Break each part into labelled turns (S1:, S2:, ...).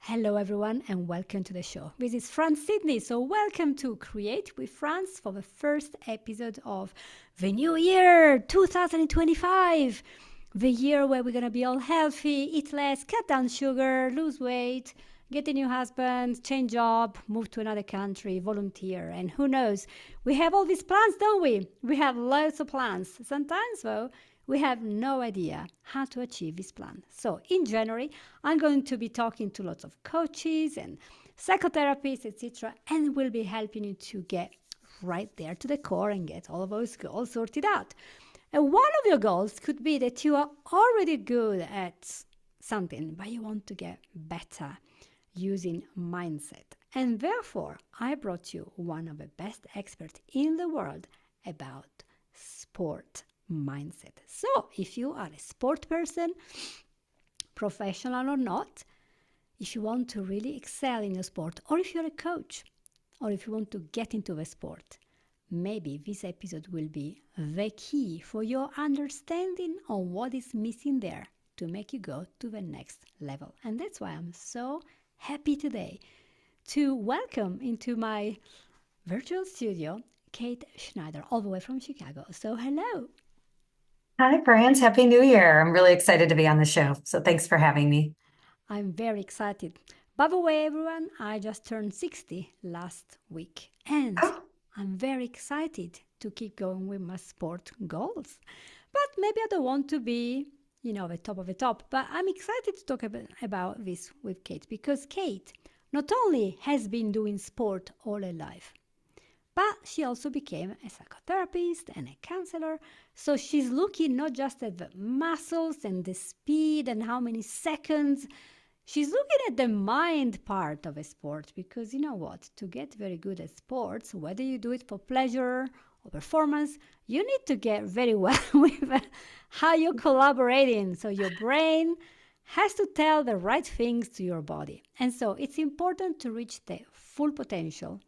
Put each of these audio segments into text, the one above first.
S1: Hello, everyone, and welcome to the show. This is Franz Sidney. So, welcome to Create with Franz for the first episode of the new year 2025. The year where we're going to be all healthy, eat less, cut down sugar, lose weight, get a new husband, change job, move to another country, volunteer, and who knows? We have all these plans, don't we? We have loads of plans. Sometimes, though, we have no idea how to achieve this plan. So in January, I'm going to be talking to lots of coaches and psychotherapists, etc., and we'll be helping you to get right there to the core and get all of those goals sorted out. And one of your goals could be that you are already good at something, but you want to get better using mindset. And therefore, I brought you one of the best experts in the world about sport mindset. So, if you are a sport person, professional or not, if you want to really excel in your sport, or if you're a coach, or if you want to get into the sport, maybe this episode will be the key for your understanding on what is missing there to make you go to the next level. And that's why I'm so happy today to welcome into my virtual studio Kate Schneider, all the way from Chicago. So, hello.
S2: Hi, Franz. Happy New Year. I'm really excited to be on the show. So thanks for having me.
S1: I'm very excited. By the way, everyone, I just turned 60 last week, and
S2: Oh,
S1: I'm very excited to keep going with my sport goals. But maybe I don't want to be, the top of the top. But I'm excited to talk about this with Kate because Kate not only has been doing sport all her life, but she also became a psychotherapist and a counselor. So she's looking not just at the muscles and the speed and how many seconds. She's looking at the mind part of a sport because you know what? To get very good at sports, whether you do it for pleasure or performance, you need to get very well with how you're collaborating. So your brain has to tell the right things to your body. And so it's important to reach the full potential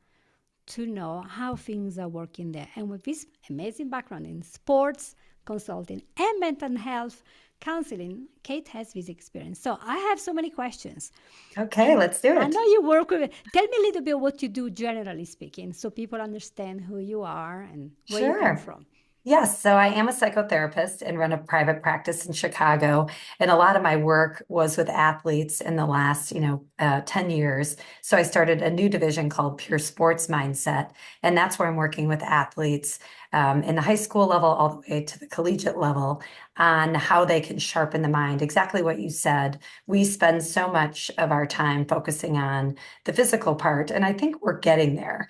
S1: to know how things are working there. And with this amazing background in sports, consulting, and mental health counseling, Kate has this experience. So I have so many questions.
S2: okay,
S1: And
S2: let's do
S1: I
S2: it.
S1: know you work with it. Tell me a little bit what you do generally speaking so people understand who you are and where you come
S2: Sure.
S1: from.
S2: Yes, so I am a psychotherapist and run a private practice in Chicago. And a lot of my work was with athletes in the last, 10 years. So I started a new division called Pure Sports Mindset. And that's where I'm working with athletes in the high school level all the way to the collegiate level on how they can sharpen the mind. Exactly what you said. We spend so much of our time focusing on the physical part, and I think we're getting there.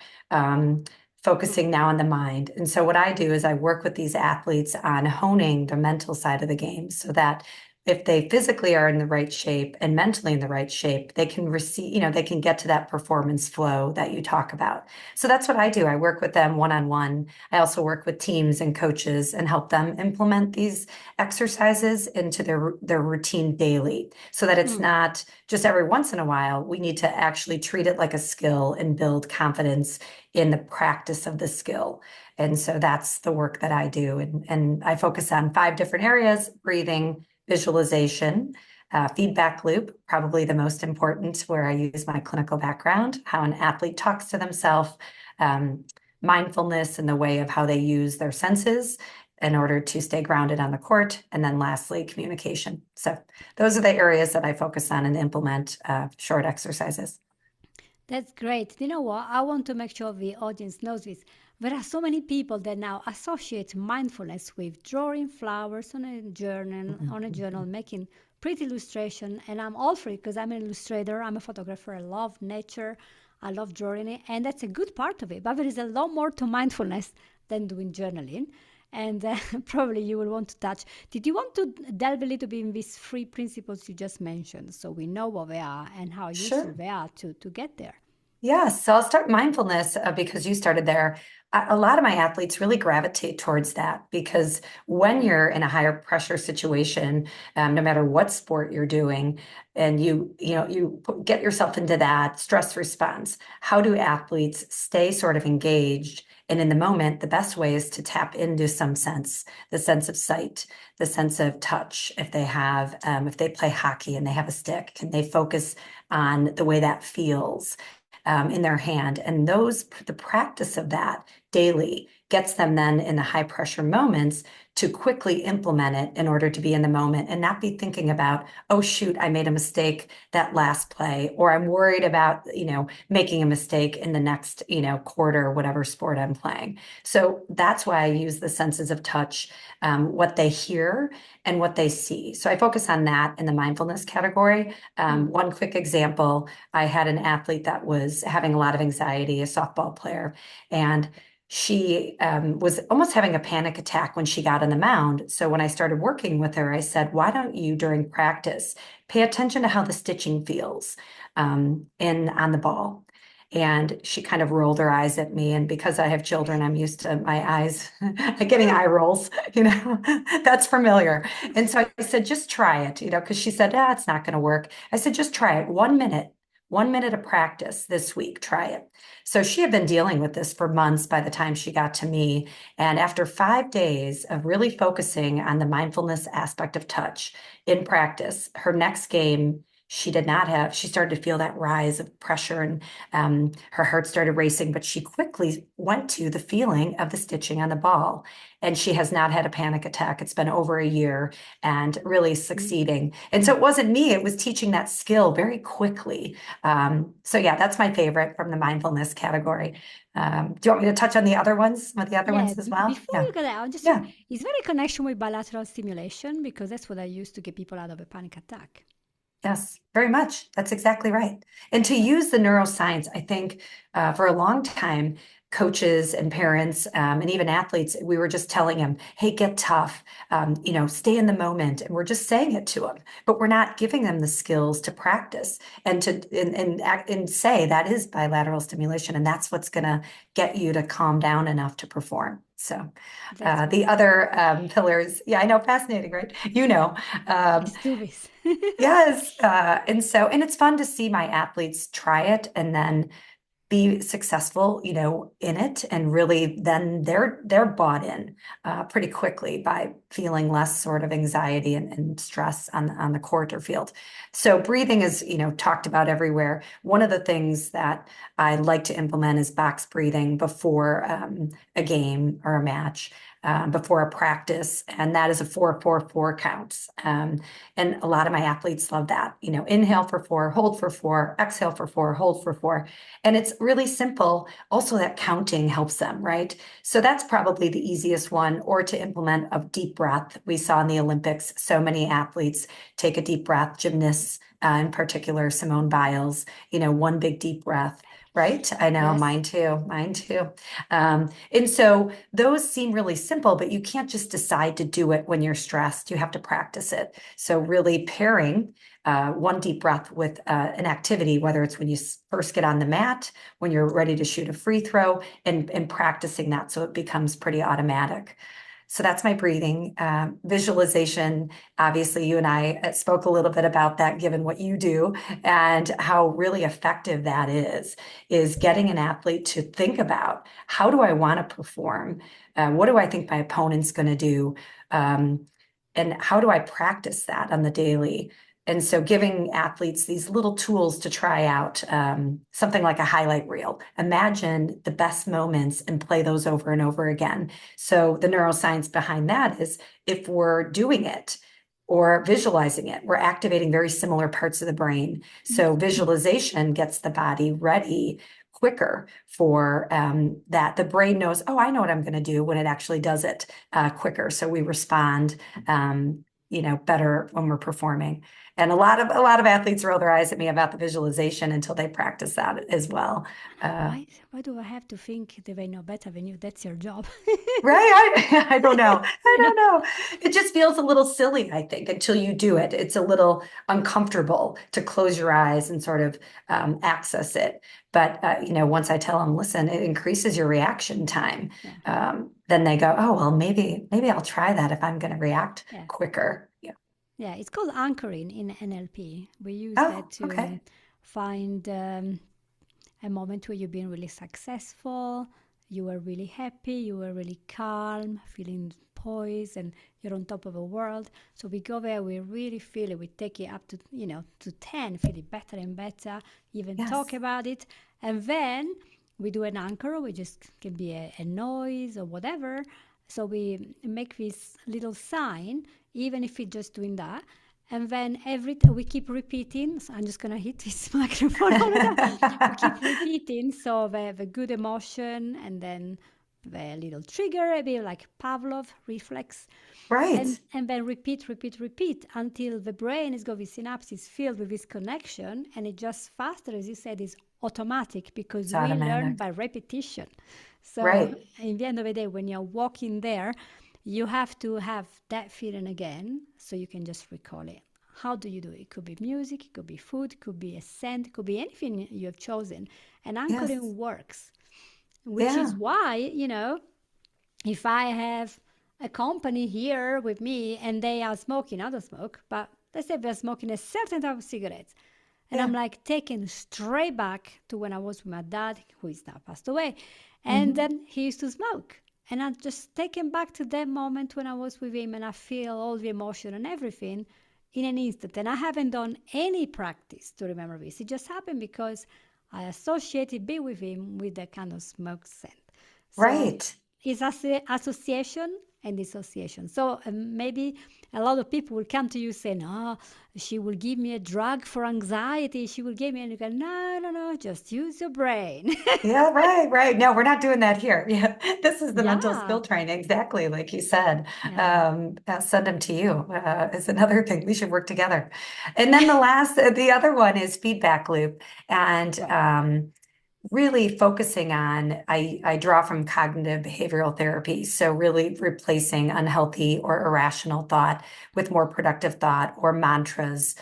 S2: Focusing now on the mind. And so what I do is I work with these athletes on honing the mental side of the game so that if they physically are in the right shape and mentally in the right shape, they can receive, they can get to that performance flow that you talk about. So that's what I do. I work with them one-on-one. I also work with teams and coaches and help them implement these exercises into their routine daily so that it's
S1: Mm.
S2: not just every once in a while. We need to actually treat it like a skill and build confidence in the practice of the skill. And so that's the work that I do. And I focus on 5 different areas: breathing, visualization, feedback loop, probably the most important, where I use my clinical background, how an athlete talks to themselves, mindfulness in the way of how they use their senses in order to stay grounded on the court, and then lastly, communication. So those are the areas that I focus on and implement short exercises.
S1: That's great. You know what? I want to make sure the audience knows this. There are so many people that now associate mindfulness with drawing flowers on a journal, making pretty illustration, and I'm all for it because I'm an illustrator, I'm a photographer, I love nature, I love drawing it, and that's a good part of it. But there is a lot more to mindfulness than doing journaling. And probably you will want to touch. Did you want to delve a little bit in these 3 principles you just mentioned so we know what they are and how useful
S2: Sure.
S1: they are to get there?
S2: Yes, so I'll start mindfulness because you started there. A lot of my athletes really gravitate towards that because when you're in a higher pressure situation, no matter what sport you're doing, and get yourself into that stress response, how do athletes stay sort of engaged? And in the moment, the best way is to tap into some sense, the sense of sight, the sense of touch. If they play hockey and they have a stick, can they focus on the way that feels? In their hand. And the practice of that daily gets them then in the high pressure moments to quickly implement it in order to be in the moment and not be thinking about, oh, shoot, I made a mistake that last play, or I'm worried about, making a mistake in the next, quarter, whatever sport I'm playing. So that's why I use the senses of touch, what they hear and what they see. So I focus on that in the mindfulness category.
S1: Mm.
S2: One quick example, I had an athlete that was having a lot of anxiety, a softball player, and she was almost having a panic attack when she got on the mound. So when I started working with her, I said, why don't you, during practice, pay attention to how the stitching feels in on the ball? And she kind of rolled her eyes at me. And because I have children, I'm used to my eyes getting eye rolls, that's familiar. And so I said, just try it, because she said, it's not going to work. I said, just try it 1 minute. 1 minute of practice this week. Try it. So she had been dealing with this for months by the time she got to me. And after 5 days of really focusing on the mindfulness aspect of touch in practice, her next game, she started to feel that rise of pressure and her heart started racing, but she quickly went to the feeling of the stitching on the ball. And she has not had a panic attack. It's been over a year and really succeeding. And so it wasn't me, it was teaching that skill very quickly. So yeah, that's my favorite from the mindfulness category. Do you want me to touch on the other ones, some of the other
S1: Yeah,
S2: ones as well?
S1: before
S2: Yeah.
S1: you go there, I'll just,
S2: Yeah.
S1: it's very connection with bilateral stimulation because that's what I use to get people out of a panic attack.
S2: Yes, very much. That's exactly right. And to
S1: Yeah.
S2: use the neuroscience, I think for a long time, coaches and parents and even athletes, we were just telling them, hey, get tough, stay in the moment. And we're just saying it to them, but we're not giving them the skills to practice and and say that is bilateral stimulation. And that's what's going to get you to calm down enough to perform. So
S1: That's
S2: the
S1: wonderful.
S2: other pillars, yeah, I know, fascinating, right? Um,
S1: Let's do this.
S2: Yes. And it's fun to see my athletes try it and then be successful, in it. And really then they're bought in pretty quickly by feeling less sort of anxiety and stress on the court or field. So breathing is, talked about everywhere. One of the things that I like to implement is box breathing before a game or a match. Before a practice, and that is a 4-4-4 count. And a lot of my athletes love that. Inhale for 4, hold for 4, exhale for 4, hold for 4. And it's really simple. Also, that counting helps them, right? So that's probably the easiest one, or to implement a deep breath. We saw in the Olympics so many athletes take a deep breath, gymnasts in particular, Simone Biles, one big deep breath. Right. I know,
S1: Yes.
S2: mine too. Mine too. And so those seem really simple, but you can't just decide to do it when you're stressed. You have to practice it. So really pairing one deep breath with an activity, whether it's when you first get on the mat, when you're ready to shoot a free throw, and practicing that so it becomes pretty automatic. So that's my breathing. Visualization, obviously, you and I spoke a little bit about that, given what you do and how really effective that is getting an athlete to think about how do I want to perform? What do I think my opponent's going to do? Um, and how do I practice that on the daily? And so giving athletes these little tools to try out, something like a highlight reel. Imagine the best moments and play those over and over again. So the neuroscience behind that is if we're doing it or visualizing it, we're activating very similar parts of the brain. So visualization gets the body ready quicker for that. The brain knows, oh, I know what I'm going to do when it actually does it quicker. So we respond, better when we're performing. And a lot of athletes roll their eyes at me about the visualization until they practice that as well. Uh,
S1: Why do I have to think that they know better than you? That's your job.
S2: right? I don't know. I
S1: You know?
S2: don't know. It just feels a little silly, I think, until you do it. It's a little uncomfortable to close your eyes and sort of access it. But once I tell them, listen, it increases your reaction time,
S1: Yeah.
S2: then they go, oh, well, maybe I'll try that if I'm going to react
S1: Yeah.
S2: quicker. Yeah.
S1: Yeah. It's called anchoring in NLP. We use that
S2: Oh,
S1: to
S2: okay.
S1: find a moment where you've been really successful, you were really happy, you were really calm, feeling poised, and you're on top of the world. So we go there, we really feel it, we take it up to, to 10, feel it better and better, even talk
S2: Yes.
S1: about it. And then we do an anchor, which just can be a noise or whatever. So we make this little sign, even if it's just doing that. And then every time we keep repeating, so I'm just gonna hit this microphone all the time. We keep repeating, so the good emotion, and then the little trigger, a bit like Pavlov reflex, and
S2: Right.
S1: then repeat, repeat, repeat until the brain is got with synapses filled with this connection, and it just faster, as you said, is automatic because
S2: It's
S1: we learn
S2: automatic.
S1: by repetition. So
S2: Right.
S1: in the end of the day, when you're walking there, you have to have that feeling again so you can just recall it. How do you do it? It could be music, it could be food, it could be a scent, it could be anything you have chosen. And
S2: Yes.
S1: anchoring works, which is
S2: Yeah.
S1: why, if I have a company here with me and they are smoking, I don't smoke, but let's say they're smoking a certain type of cigarettes. And I'm
S2: Yeah.
S1: like taken straight back to when I was with my dad, who is now passed away. And
S2: Hmm.
S1: then he used to smoke. And I'm just taken back to that moment when I was with him and I feel all the emotion and everything in an instant. And I haven't done any practice to remember this. It just happened because I associated being with him with that kind of smoke scent. So
S2: Right.
S1: it's association and dissociation. So maybe a lot of people will come to you saying, "Oh, she will give me a drug for anxiety. She will give me," and you go, "No, no, no, just use your brain."
S2: Yeah, right, right. No, we're not doing that here. Yeah, this is the mental
S1: Yeah,
S2: skill training, exactly like you said.
S1: yeah,
S2: I'll send them to you is another thing. We should work together. And then the other one is feedback loop, and
S1: right.
S2: really focusing on. I draw from cognitive behavioral therapy, so really replacing unhealthy or irrational thought with more productive thought or mantras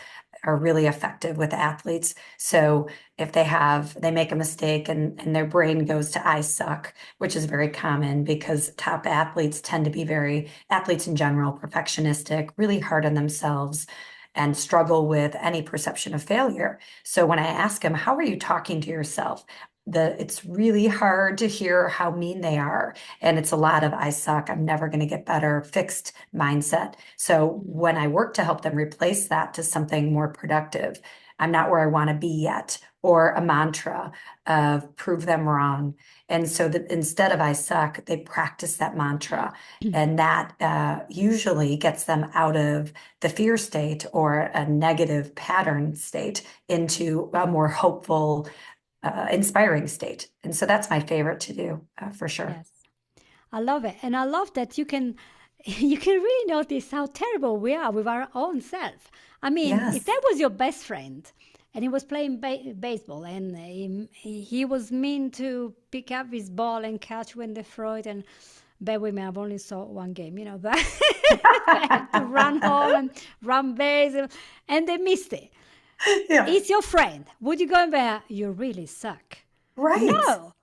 S2: are really effective with athletes. So if they make a mistake and their brain goes to I suck, which is very common because top athletes tend to be athletes in general, perfectionistic, really hard on themselves and struggle with any perception of failure. So when I ask them, how are you talking to yourself? It's really hard to hear how mean they are. And it's a lot of I suck, I'm never going to get better, fixed mindset. So
S1: Mm.
S2: when I work to help them replace that to something more productive, I'm not where I want to be yet, or a mantra of prove them wrong. And so that instead of I suck, they practice that mantra. And that usually gets them out of the fear state or a negative pattern state into a more hopeful, inspiring state. And so that's my favorite to do for sure.
S1: Yes. I love it. And I love that you can you can really notice how terrible we are with our own self. I mean, if
S2: Yes.
S1: that was your best friend and he was playing baseball and he was mean to pick up his ball and catch when they throw it, and bear with me, I've only saw one game, but they have to run home and run base and they missed it.
S2: Yeah.
S1: It's your friend. Would you go in there? You really suck.
S2: Right.
S1: No.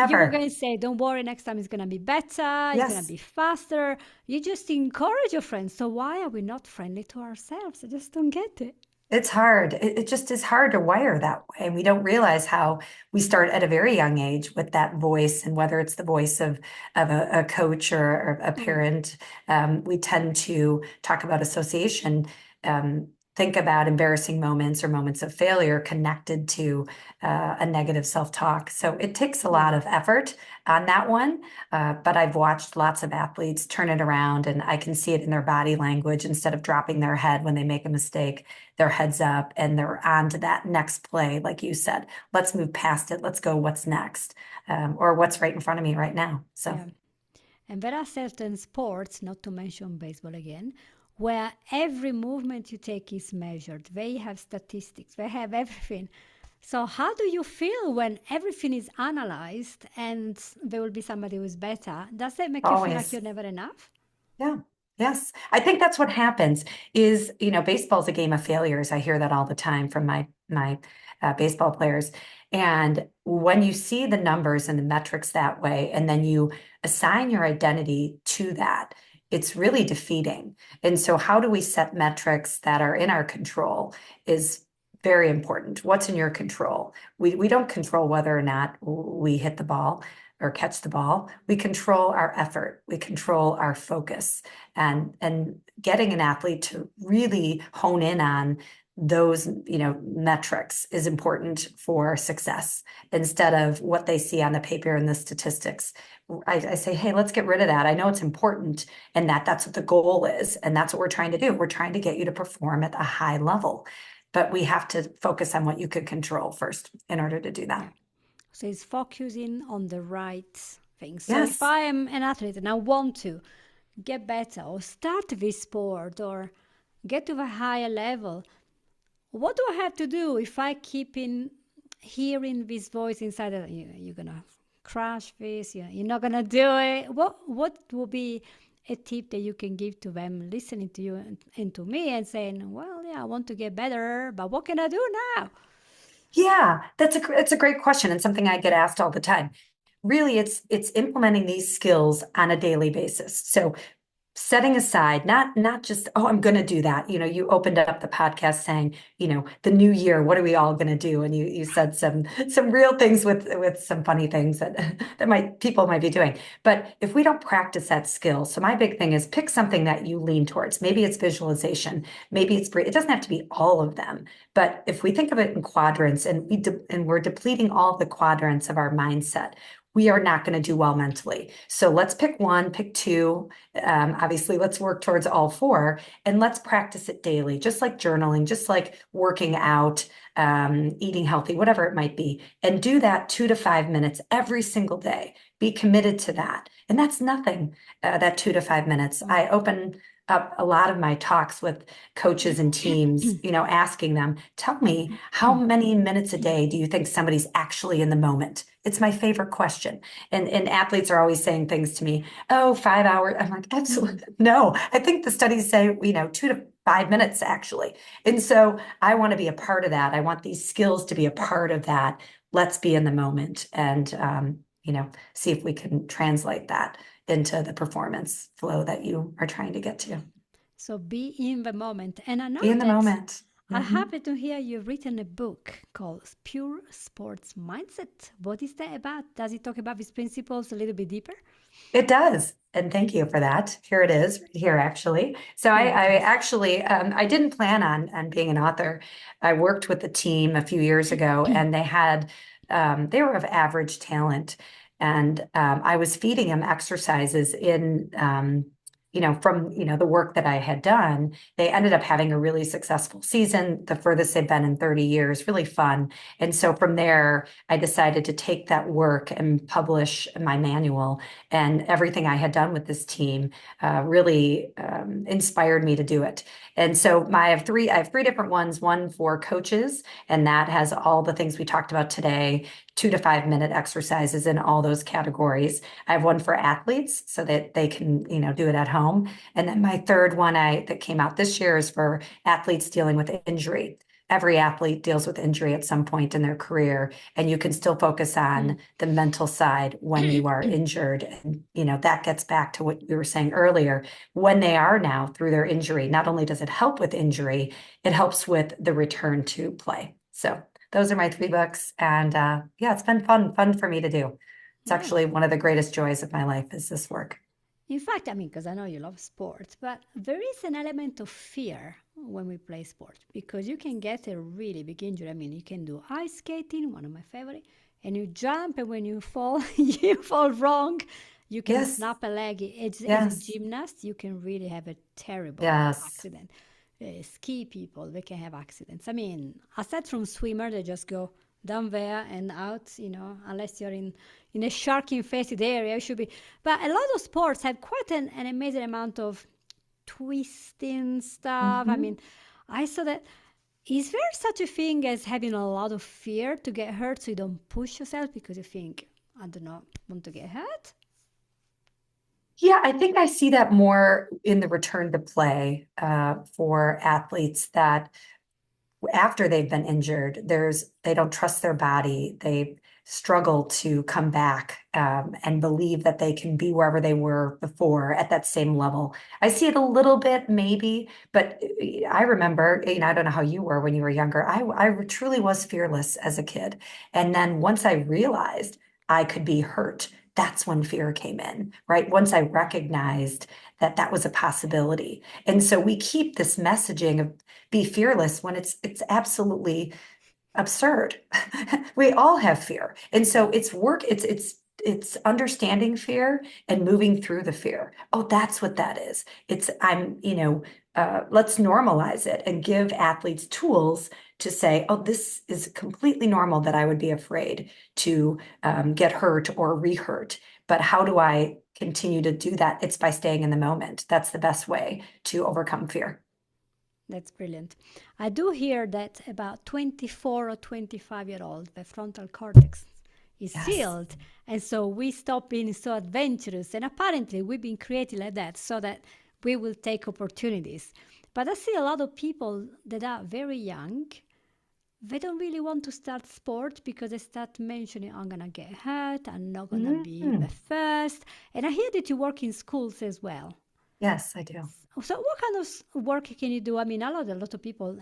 S1: You were going
S2: Never.
S1: to say, don't worry, next time it's going to be better, it's going to
S2: Yes.
S1: be faster. You just encourage your friends. So why are we not friendly to ourselves? I just don't get it.
S2: It's hard. It just is hard to wire that way. And we don't realize how we start at a very young age with that voice, and whether it's the voice of a coach or a
S1: Mm.
S2: parent, we tend to talk about association, think about embarrassing moments or moments of failure connected to a negative self-talk. So it takes a
S1: Yeah.
S2: lot of effort on that one. But I've watched lots of athletes turn it around, and I can see it in their body language. Instead of dropping their head when they make a mistake, their heads up and they're on to that next play. Like you said, let's move past it. Let's go. What's next? Or what's right in front of me right now. So,
S1: Yeah. And there are certain sports, not to mention baseball again, where every movement you take is measured. They have statistics, they have everything. So, how do you feel when everything is analyzed and there will be somebody who is better? Does that make you feel like
S2: always.
S1: you're never enough?
S2: Yeah. Yes. I think that's what happens baseball's a game of failures. I hear that all the time from my baseball players. And when you see the numbers and the metrics that way, and then you assign your identity to that, it's really defeating. And so, how do we set metrics that are in our control is very important. What's in your control? We don't control whether or not we hit the ball or catch the ball. We control our effort. We control our focus. And getting an athlete to really hone in on those metrics is important for success instead of what they see on the paper and the statistics. I say, hey, let's get rid of that. I know it's important and that's what the goal is, and that's what we're trying to do. We're trying to get you to perform at a high level, but we have to focus on what you could control first in order to do
S1: Yeah.
S2: that.
S1: So it's focusing on the right things. So if
S2: Yes.
S1: I am an athlete and I want to get better or start this sport or get to a higher level, what do I have to do if I keep in hearing this voice inside that you're gonna crush this, you're not gonna do it? What will be a tip that you can give to them listening to you and to me and saying, well, yeah, I want to get better, but what can I do now?
S2: Yeah, it's a great question and something I get asked all the time. Really, it's implementing these skills on a daily basis. So setting aside, not just, oh, I'm going to do that. You opened up the podcast saying, the new year, what are we all going to do? And you said some real things with some funny things that people might be doing. But if we don't practice that skill, so my big thing is pick something that you lean towards. Maybe it's visualization, maybe it doesn't have to be all of them. But if we think of it in quadrants and we're depleting all the quadrants of our mindset, we are not going to do well mentally. So let's pick one, pick two. Obviously, let's work towards all four, and let's practice it daily, just like journaling, just like working out, eating healthy, whatever it might be. And do that 2 to 5 minutes every single day. Be committed to that. And that's nothing, that 2 to 5 minutes. I open up a lot of my talks with coaches and teams, asking them, tell me, how many minutes a day do you think somebody's actually in the moment? It's my favorite question. And athletes are always saying things to me, oh, 5 hours. I'm like, absolutely. No, I think the studies say, 2 to 5 minutes actually. And so I want to be a part of that. I want these skills to be a part of that. Let's be in the moment and, see if we can translate that into the performance flow that you are trying to get to.
S1: So be in the moment. And I know
S2: Be in the
S1: that
S2: moment.
S1: I
S2: Mhm.
S1: happen to hear you've written a book called Pure Sports Mindset. What is that about? Does it talk about these principles a little bit deeper?
S2: It does. And thank you for that. Here it is, right here, actually. So I
S1: Yes.
S2: actually, I didn't plan on being an author. I worked with a team a few years ago, and they were of average talent. And I was feeding them exercises from, the work that I had done. They ended up having a really successful season, the furthest they've been in 30 years, really fun. And so from there, I decided to take that work and publish my manual, and everything I had done with this team really inspired me to do it. And so I have three different ones, one for coaches, and that has all the things we talked about today, 2 to 5 minute exercises in all those categories. I have one for athletes so that they can, do it at home. And then my third one that came out this year is for athletes dealing with injury. Every athlete deals with injury at some point in their career, and you can still focus on the mental side when you are injured. And, that gets back to what we were saying earlier. When they are now through their injury, not only does it help with injury, it helps with the return to play. So those are my 3 books. And yeah, it's been fun for me to do. It's
S1: Yeah.
S2: actually one of the greatest joys of my life is this work.
S1: In fact, I mean, because I know you love sports, but there is an element of fear when we play sport because you can get a really big injury. I mean, you can do ice skating, one of my favorite, and you jump, and when you fall, you fall wrong. You can
S2: Yes,
S1: snap a leg. As a
S2: yes,
S1: gymnast, you can really have a terrible
S2: yes,
S1: accident. Ski people, they can have accidents. I mean, aside from swimmer, they just go down there and out, unless you're in a shark infested area, it should be. But a lot of sports have quite an amazing amount of twisting stuff. I
S2: hmm
S1: mean, I saw that. Is there such a thing as having a lot of fear to get hurt so you don't push yourself because you think, I don't know, want to get hurt?
S2: Yeah, I think I see that more in the return to play for athletes that after they've been injured, they don't trust their body. They struggle to come back and believe that they can be wherever they were before at that same level. I see it a little bit, maybe, but I remember, I don't know how you were when you were younger. I truly was fearless as a kid. And then once I realized I could be hurt, that's when fear came in, right? Once I recognized that that was a possibility. And so we keep this messaging of be fearless when it's absolutely absurd. We all have fear. And so
S1: Yeah.
S2: it's understanding fear and moving through the fear. Oh, that's what that is. Let's normalize it and give athletes tools to say, oh, this is completely normal that I would be afraid to get hurt or re-hurt. But how do I continue to do that? It's by staying in the moment. That's the best way to overcome fear.
S1: That's brilliant. I do hear that about 24 or 25-year-old, the frontal cortex is
S2: Yes.
S1: sealed. And so we stop being so adventurous. And apparently, we've been created like that so that we will take opportunities. But I see a lot of people that are very young. They don't really want to start sport because they start mentioning, I'm going to get hurt, I'm not going to be the
S2: Mhm.
S1: first. And I hear that you work in schools as well.
S2: Yes, I do.
S1: So, what kind of work can you do? I mean, a lot of people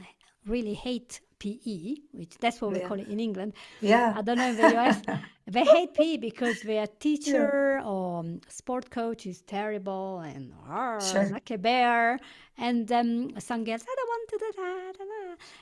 S1: really hate PE, which that's what we
S2: Yeah.
S1: call it in England.
S2: Yeah.
S1: I don't know in the US. They hate PE because their
S2: Yeah.
S1: teacher or sport coach is terrible and
S2: Sure.
S1: like a bear. And some girls, I don't want to do that.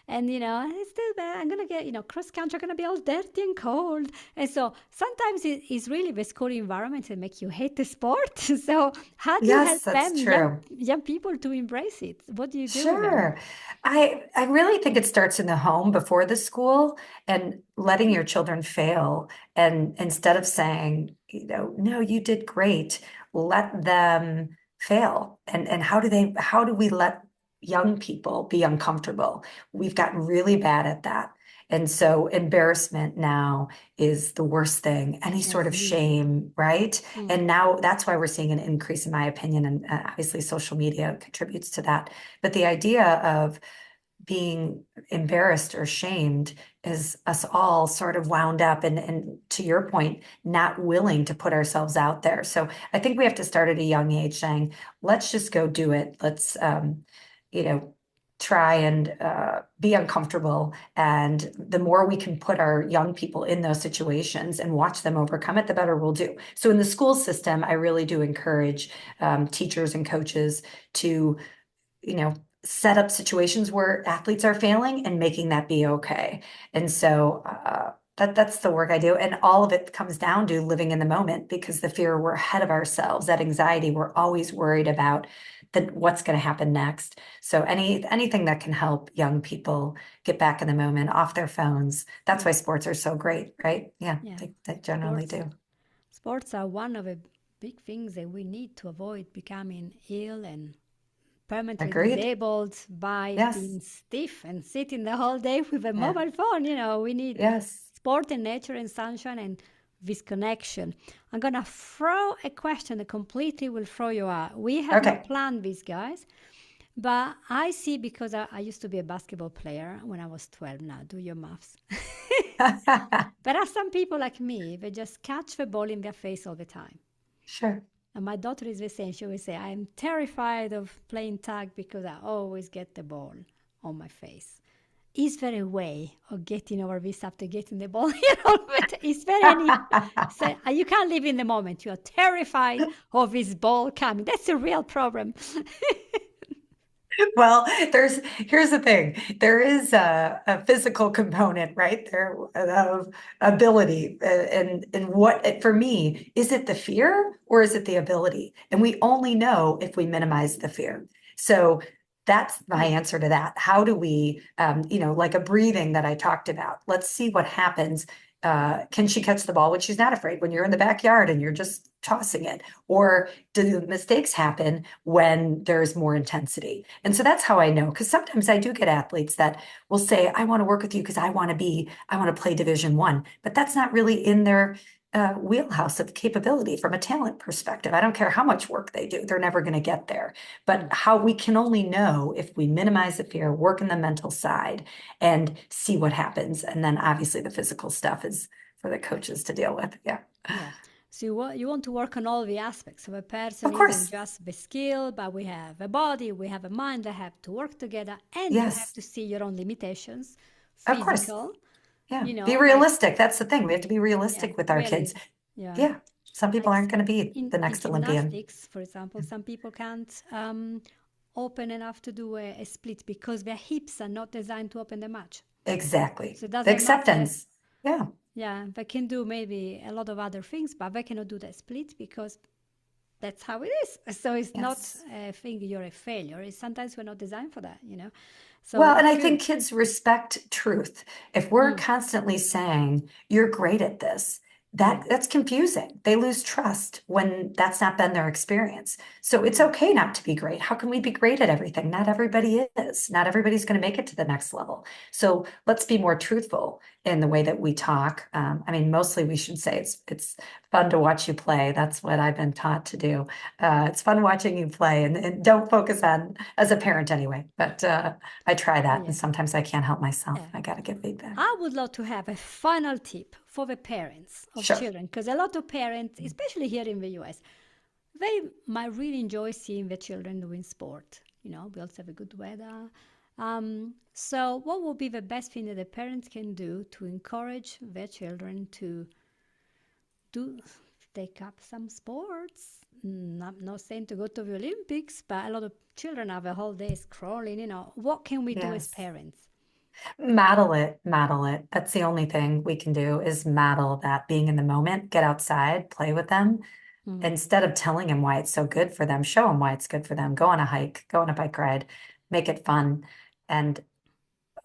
S1: And, it's too bad. I'm going to get, cross country, going to be all dirty and cold. And so sometimes it's really the school environment that make you hate the sport. So how do you
S2: Yes,
S1: help
S2: that's
S1: them, young,
S2: true.
S1: young people to embrace it? What do you do with them?
S2: Sure. I really think it starts in the home before the school and letting your children fail. And instead of saying, no, you did great, let them fail. And how do we let young people be uncomfortable? We've gotten really bad at that. And so embarrassment now is the worst thing, any sort of
S1: Absolutely.
S2: shame, right?
S1: Mm.
S2: And now that's why we're seeing an increase, in my opinion, and obviously social media contributes to that. But the idea of being embarrassed or shamed is us all sort of wound up and to your point, not willing to put ourselves out there. So I think we have to start at a young age saying, let's just go do it. Let's, you know, try and be uncomfortable. And the more we can put our young people in those situations and watch them overcome it, the better we'll do. So in the school system, I really do encourage teachers and coaches to set up situations where athletes are failing and making that be okay. And so that's the work I do. And all of it comes down to living in the moment because the fear we're ahead of ourselves, that anxiety, we're always worried about what's going to happen next. So anything that can help young people get back in the moment off their phones. That's why
S1: Yeah.
S2: sports are so great, right? Yeah,
S1: Yeah.
S2: they generally
S1: Sports
S2: do.
S1: sports are one of the big things that we need to avoid becoming ill and permanently
S2: Agreed.
S1: disabled by
S2: Yes.
S1: being stiff and sitting the whole day with a
S2: Yeah.
S1: mobile phone. We need
S2: Yes.
S1: sport and nature and sunshine and this connection. I'm gonna throw a question that completely will throw you out. We have not
S2: Okay.
S1: planned this, guys, but I see because I used to be a basketball player when I was 12. Now, do your maths. There are some people like me, they just catch the ball in their face all the time.
S2: Sure.
S1: And my daughter is the same. She will say, I'm terrified of playing tag because I always get the ball on my face. Is there a way of getting over this after getting the ball? But is there any? So you can't live in the moment. You are terrified of this ball coming. That's a real problem.
S2: Well, here's the thing. There is a physical component, right there of ability. And what, for me, is it the fear or is it the ability? And we only know if we minimize the fear. So that's my
S1: Mm.
S2: answer to that. How do we, like a breathing that I talked about? Let's see what happens. Can she catch the ball when she's not afraid, when you're in the backyard and you're just tossing it? Or do mistakes happen when there's more intensity? And so that's how I know, because sometimes I do get athletes that will say, I want to work with you because I want to play Division 1, but that's not really in their wheelhouse of capability from a talent perspective. I don't care how much work they do, they're never going to get there. But how we can only know if we minimize the fear, work in the mental side, and see what happens. And then obviously the physical stuff is for the coaches to deal with. Yeah.
S1: Yeah. So you want to work on all the aspects of a person,
S2: Of
S1: isn't
S2: course.
S1: just the skill, but we have a body, we have a mind that have to work together, and you have
S2: Yes.
S1: to see your own limitations,
S2: Of course.
S1: physical,
S2: Yeah.
S1: you
S2: Be
S1: know, like,
S2: realistic. That's the thing. We have to be
S1: yeah,
S2: realistic with our kids.
S1: really, yeah.
S2: Yeah. Some people
S1: Like
S2: aren't going to be the
S1: in
S2: next Olympian.
S1: gymnastics, for example, some people can't open enough to do a split because their hips are not designed to open that much.
S2: Exactly.
S1: So it
S2: The
S1: doesn't matter.
S2: acceptance. Yeah.
S1: Yeah, they can do maybe a lot of other things, but they cannot do the split because that's how it is. So it's not
S2: Yes.
S1: a thing you're a failure. It's sometimes we're not designed for that, you know. So
S2: Well, and
S1: it's
S2: I
S1: good.
S2: think kids respect truth. If we're
S1: Mm,
S2: constantly saying, you're great at this,
S1: mm,
S2: that's confusing. They lose trust when that's not been their experience. So it's
S1: mm,
S2: okay not to be great. How can we be great at everything? Not everybody is. Not everybody's going to make it to the next level. So let's be more truthful in the way that we talk. I mean, mostly we should say it's fun to watch you play. That's what I've been taught to do. It's fun watching you play, and don't focus on as a parent anyway. But I try that, and
S1: yeah,
S2: sometimes I can't help myself.
S1: yeah.
S2: I got to give feedback.
S1: I would love to have a final tip for the parents of
S2: Sure.
S1: children because a lot of parents, especially here in the US, they might really enjoy seeing their children doing sport. You know, we also have a good weather. So, what would be the best thing that the parents can do to encourage their children to do take up some sports? I'm not saying to go to the Olympics, but a lot of children have a whole day scrolling. You know, what can we do as
S2: Yes.
S1: parents?
S2: Model it, model it. That's the only thing we can do is model that being in the moment, get outside, play with them.
S1: Mm.
S2: Instead of telling them why it's so good for them, show them why it's good for them. Go on a hike, go on a bike ride, make it fun. And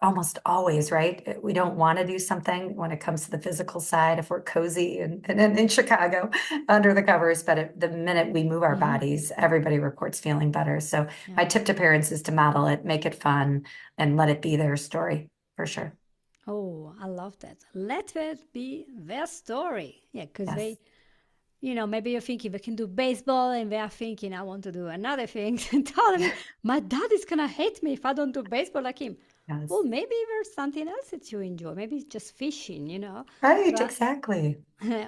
S2: almost always, right? We don't want to do something when it comes to the physical side if we're cozy and in Chicago under the covers. But the minute we move our
S1: Hmm.
S2: bodies, everybody reports feeling better. So my
S1: Yeah.
S2: tip to parents is to model it, make it fun, and let it be their story for sure.
S1: Oh, I love that. Let it be their story. Yeah, because
S2: Yes.
S1: they, you know, maybe you're thinking they can do baseball and they are thinking, I want to do another thing. And tell me, my dad is going to hate me if I don't do baseball like him.
S2: Yes.
S1: Well, maybe there's something else that you enjoy. Maybe it's just fishing, you know.
S2: Right,
S1: But
S2: exactly.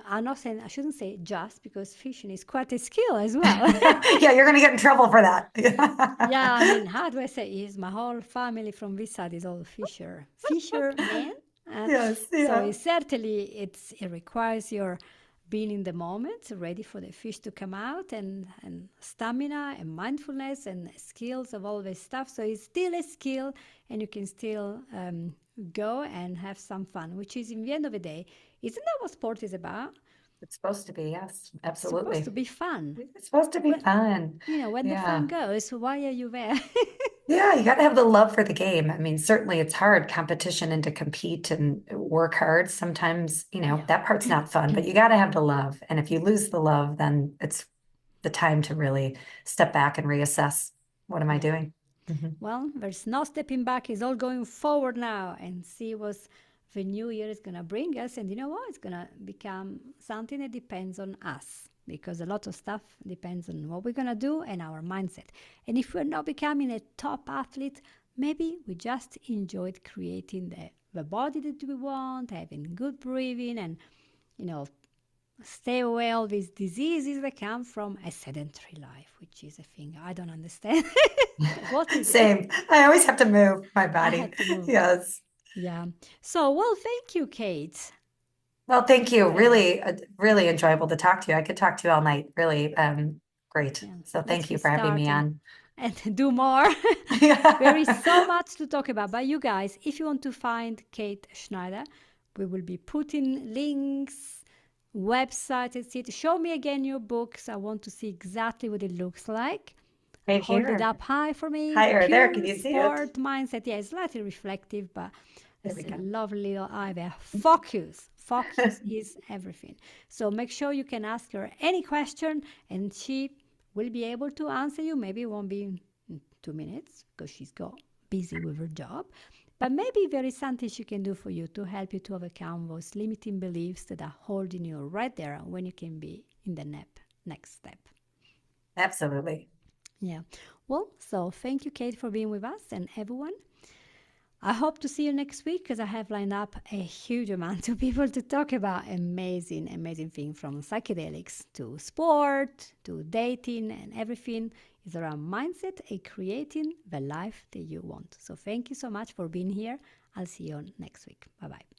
S1: I'm not saying, I shouldn't say just because fishing is quite a skill as well.
S2: Yeah, you're gonna get in trouble for that.
S1: Yeah, I mean, how do I say? Is my whole family from this side is all fishermen. Uh,
S2: Yes,
S1: so
S2: yeah.
S1: it certainly it requires your being in the moment, ready for the fish to come out, and stamina and mindfulness and skills of all this stuff. So it's still a skill, and you can still go and have some fun, which is in the end of the day, isn't that what sport is about?
S2: It's supposed to be, yes,
S1: It's supposed to
S2: absolutely.
S1: be fun.
S2: It's supposed to be
S1: When,
S2: fun.
S1: when the fun
S2: Yeah.
S1: goes, why are you there?
S2: Yeah, you got to have the love for the game. I mean, certainly it's hard competition and to compete and work hard. Sometimes,
S1: Yeah.
S2: that part's not fun, but you got to have the love. And if you lose the love, then it's the time to really step back and reassess. What am I
S1: Yeah.
S2: doing? Mhm.
S1: Well, there's no stepping back. It's all going forward now and see what the new year is going to bring us. And you know what? It's going to become something that depends on us because a lot of stuff depends on what we're going to do and our mindset. And if we're not becoming a top athlete, maybe we just enjoyed creating the body that we want, having good breathing, and, you know, stay away all these diseases that come from a sedentary life, which is a thing I don't understand. What is it?
S2: Same. I always have to move my
S1: I
S2: body.
S1: had to move.
S2: Yes.
S1: Yeah. So, well, thank you, Kate.
S2: Well, thank you.
S1: Yeah.
S2: Really, really enjoyable to talk to you. I could talk to you all night. Really, great.
S1: Yeah.
S2: So
S1: Let's
S2: thank you for having
S1: restart
S2: me
S1: and
S2: on.
S1: do more. There is
S2: Yeah.
S1: so much to talk about. But you guys, if you want to find Kate Schneider, we will be putting links, website, etc. Show me again your books. I want to see exactly what it looks like.
S2: Right
S1: Hold it
S2: here.
S1: up high for me.
S2: Higher there. Can
S1: Pure
S2: you see it?
S1: sport mindset. Yeah, it's slightly reflective, but
S2: There
S1: it's
S2: we
S1: a
S2: go.
S1: lovely little eye there. Focus. Focus is everything. So make sure you can ask her any question and she will be able to answer you. Maybe it won't be in 2 minutes because she's got busy with her job. But maybe there is something she can do for you to help you to overcome those limiting beliefs that are holding you right there when you can be in the next step.
S2: Absolutely.
S1: Yeah. Well, so thank you, Kate, for being with us and everyone. I hope to see you next week because I have lined up a huge amount of people to talk about amazing, amazing things from psychedelics to sport to dating, and everything is around mindset and creating the life that you want. So thank you so much for being here. I'll see you next week. Bye bye.